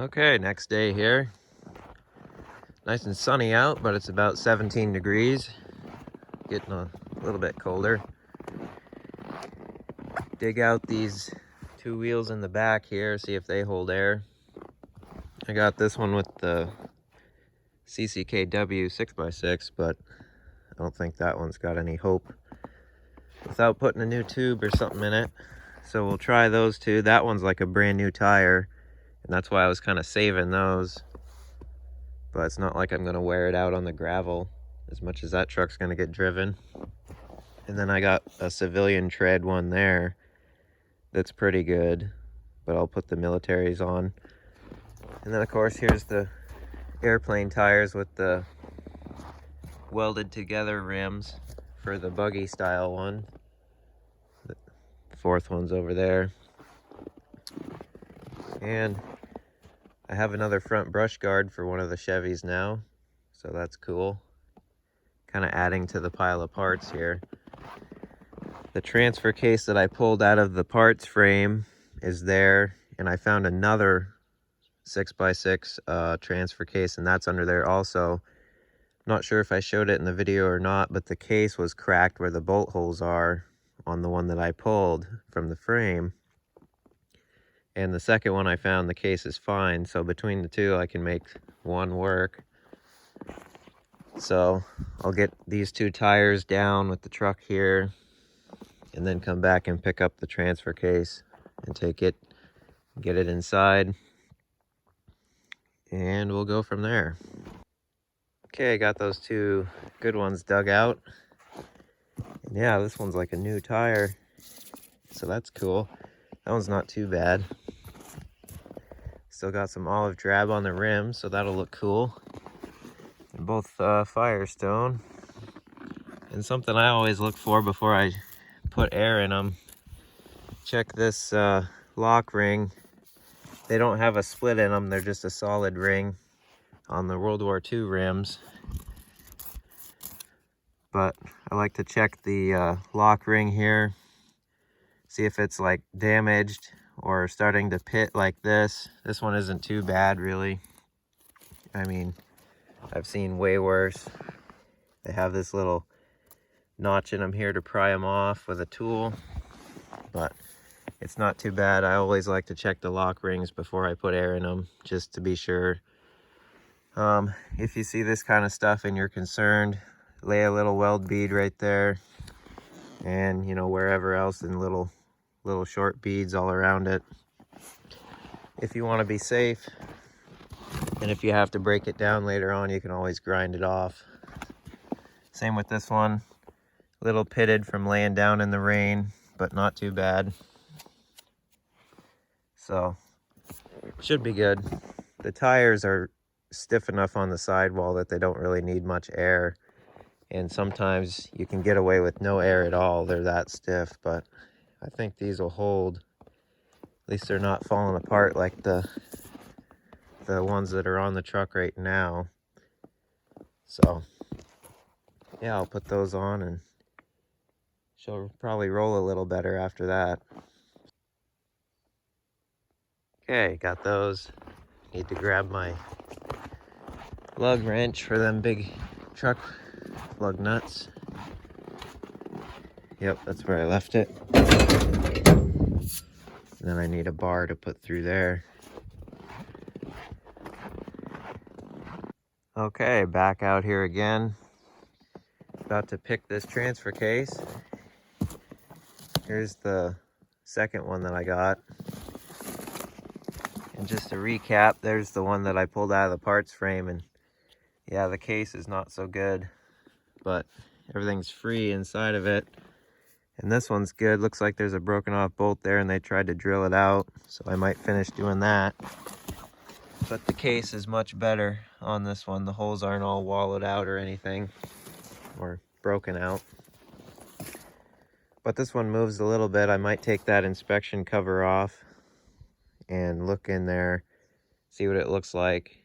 Okay, next day here. Nice and sunny out, but it's about 17 degrees. Getting a little bit colder. Dig out these two wheels in the back here, see if they hold air. I got this one with the CCKW 6x6, but I don't think that one's got any hope without putting a new tube or something in it. So we'll try those two. That one's like a brand new tire, and that's why I was kind of saving those. But it's not like I'm gonna wear it out on the gravel as much as that truck's gonna get driven. And then I got a civilian tread one there that's pretty good, but I'll put the militaries on. And then of course here's the airplane tires with the welded together rims for the buggy style one. The fourth one's over there. And I have another front brush guard for one of the Chevys now, so that's cool. Kind of adding to the pile of parts here. The transfer case that I pulled out of the parts frame is there, and I found another 6x6 transfer case, and that's under there also. Not sure if I showed it in the video or not, but the case was cracked where the bolt holes are on the one that I pulled from the frame. And the second one I found, the case is fine, so between the two I can make one work. So I'll get these two tires down with the truck here, and then come back and pick up the transfer case and take it, get it inside, and we'll go from there. Okay, got those two good ones dug out. And yeah, this one's like a new tire, so that's cool. That one's not too bad. Still got some olive drab on the rim, so that'll look cool. And both Firestone. And something I always look for before I put air in them, check this lock ring. They don't have a split in them, they're just a solid ring on the World War II rims. But I like to check the lock ring here, see if it's like damaged or starting to pit like this. This one isn't too bad really. I mean, I've seen way worse. They have this little notch in them here to pry them off with a tool, but it's not too bad. I always like to check the lock rings before I put air in them, just to be sure. If you see this kind of stuff and you're concerned, lay a little weld bead right there, and you know, wherever else, in little short beads all around it, if you want to be safe. And if you have to break it down later on, you can always grind it off. Same with this one, little pitted from laying down in the rain, but not too bad. So should be good. The tires are stiff enough on the sidewall that they don't really need much air, and sometimes you can get away with no air at all. They're that stiff, but I think these will hold. At least they're not falling apart like the ones that are on the truck right now. So yeah, I'll put those on and she'll probably roll a little better after that. Okay, got those. Need to grab my lug wrench for them big truck lug nuts. Yep, that's where I left it. And then I need a bar to put through there. Okay, back out here again. About to pick this transfer case. Here's the second one that I got. And just to recap, there's the one that I pulled out of the parts frame, and yeah, the case is not so good, but everything's free inside of it. And this one's good. Looks like there's a broken off bolt there and they tried to drill it out, so I might finish doing that. But the case is much better on this one. The holes aren't all wallowed out or anything, or broken out. But this one moves a little bit. I might take that inspection cover off and look in there, see what it looks like.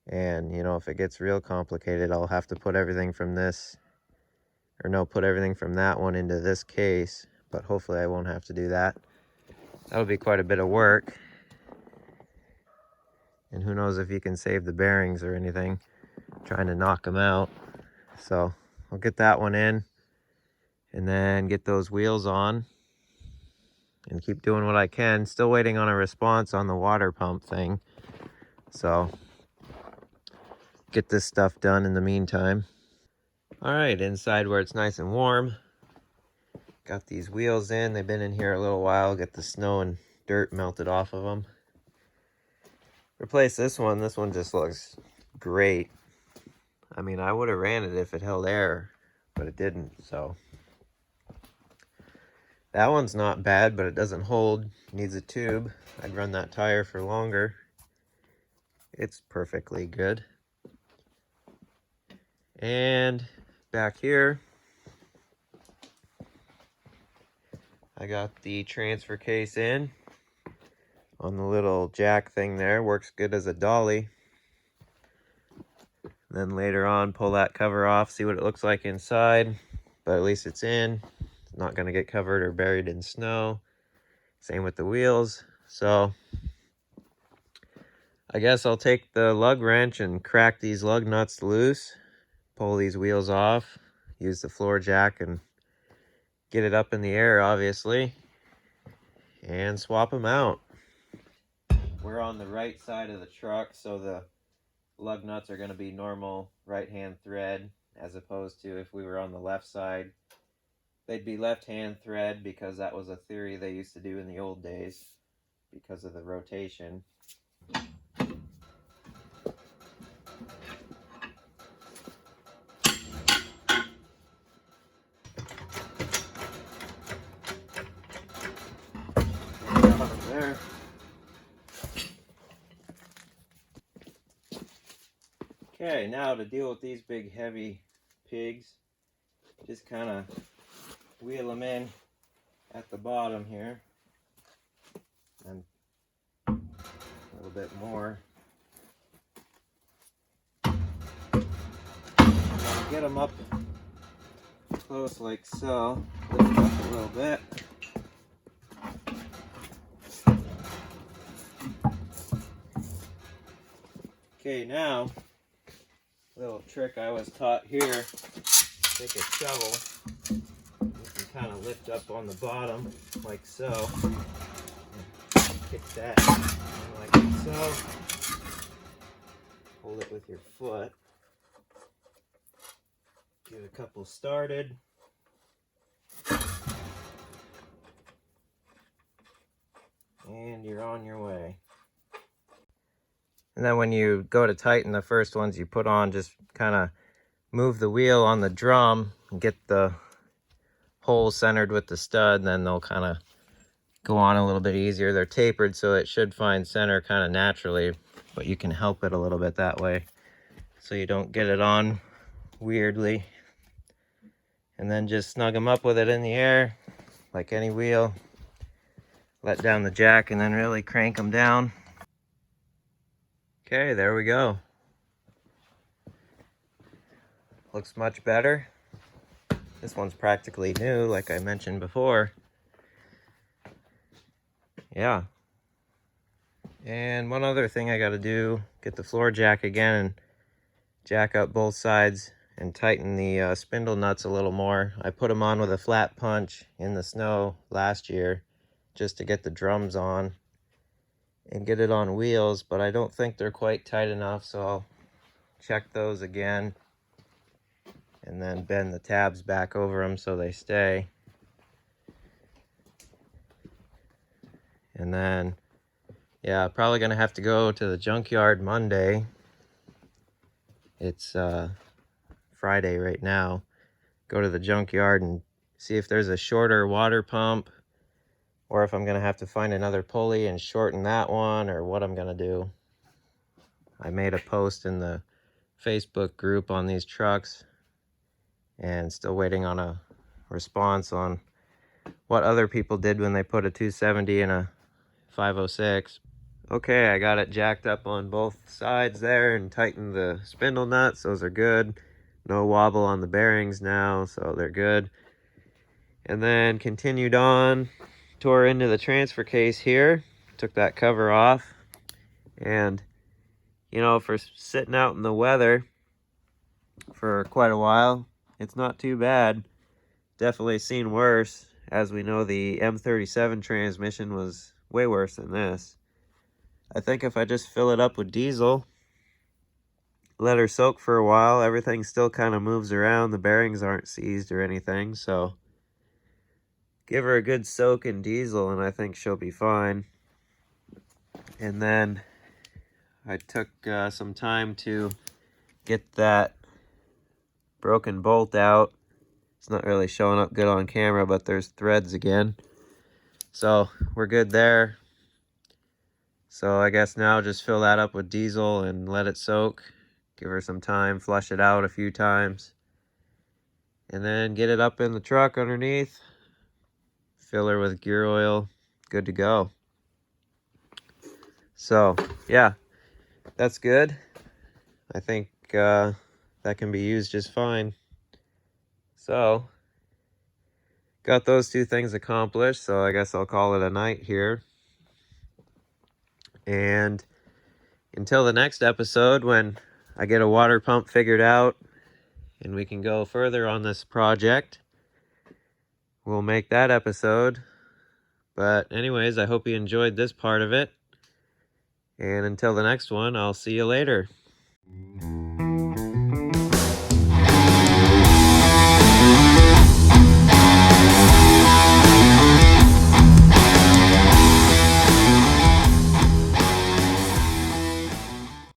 And you know, if it gets real complicated, I'll have to put everything from this, or no, put everything from that one into this case, but hopefully I won't have to do that. That'll be quite a bit of work. and who knows if you can save the bearings or anything, trying to knock them out. So I'll get that one in and then get those wheels on and keep doing what I can. Still waiting on a response on the water pump thing, so get this stuff done in the meantime. All right, inside where it's nice and warm, got these wheels in. They've been in here a little while, get the snow and dirt melted off of them. Replace this one. This one just looks great. I mean, I would have ran it if it held air, but it didn't. So that one's not bad, but it doesn't hold. Needs a tube. I'd run that tire for longer. It's perfectly good. And back here, I got the transfer case in on the little jack thing there. Works good as a dolly. Then later on, pull that cover off, see what it looks like inside. But at least it's in. It's not going to get covered or buried in snow. Same with the wheels. So I guess I'll take the lug wrench and crack these lug nuts loose, pull these wheels off, use the floor jack and get it up in the air, obviously, and swap them out. We're on the right side of the truck, so the lug nuts are going to be normal right-hand thread, as opposed to if we were on the left side, they'd be left-hand thread, because that was a theory they used to do in the old days because of the rotation. There. Okay, now to deal with these big heavy pigs, just kind of wheel them in at the bottom here, and a little bit more. Get them up close like so, lift up a little bit. Okay, now, little trick I was taught here, take a shovel, you can kind of lift up on the bottom like so, and kick that like so, hold it with your foot, get a couple started, and you're on your way. And then when you go to tighten the first ones you put on, just kind of move the wheel on the drum and get the hole centered with the stud, and then they'll kind of go on a little bit easier. They're tapered, so it should find center kind of naturally, but you can help it a little bit that way so you don't get it on weirdly. And then just snug them up with it in the air like any wheel. Let down the jack and then really crank them down. Okay, there we go. Looks much better. This one's practically new, like I mentioned before. Yeah. And one other thing I gotta do, get the floor jack again and jack up both sides and tighten the spindle nuts a little more. I put them on with a flat punch in the snow last year just to get the drums on and get it on wheels, but I don't think they're quite tight enough, so I'll check those again and then bend the tabs back over them so they stay. And then, yeah, probably gonna have to go to the junkyard Monday. It's Friday right now. Go to the junkyard and see if there's a shorter water pump, or if I'm gonna have to find another pulley and shorten that one, or what I'm gonna do. I made a post in the Facebook group on these trucks and still waiting on a response on what other people did when they put a 270 in a 506. Okay, I got it jacked up on both sides there and tightened the spindle nuts. Those are good. No wobble on the bearings now, so they're good. And then continued on, tore into the transfer case here, took that cover off, and you know, for sitting out in the weather for quite a while, it's not too bad. Definitely seen worse. As we know, the M37 transmission was way worse than this. I think if I just fill it up with diesel, let her soak for a while, everything still kind of moves around. The bearings aren't seized or anything, so give her a good soak in diesel and I think she'll be fine. And then I took some time to get that broken bolt out. It's not really showing up good on camera, but there's threads again. So we're good there. So I guess now just fill that up with diesel and let it soak. Give her some time, flush it out a few times. And then get it up in the truck underneath. Fill her with gear oil. Good to go. So, yeah, that's good. I think that can be used just fine. So, got those two things accomplished, so I guess I'll call it a night here. And until the next episode, when I get a water pump figured out and we can go further on this project, we'll make that episode. But anyways, I hope you enjoyed this part of it. And until the next one, I'll see you later.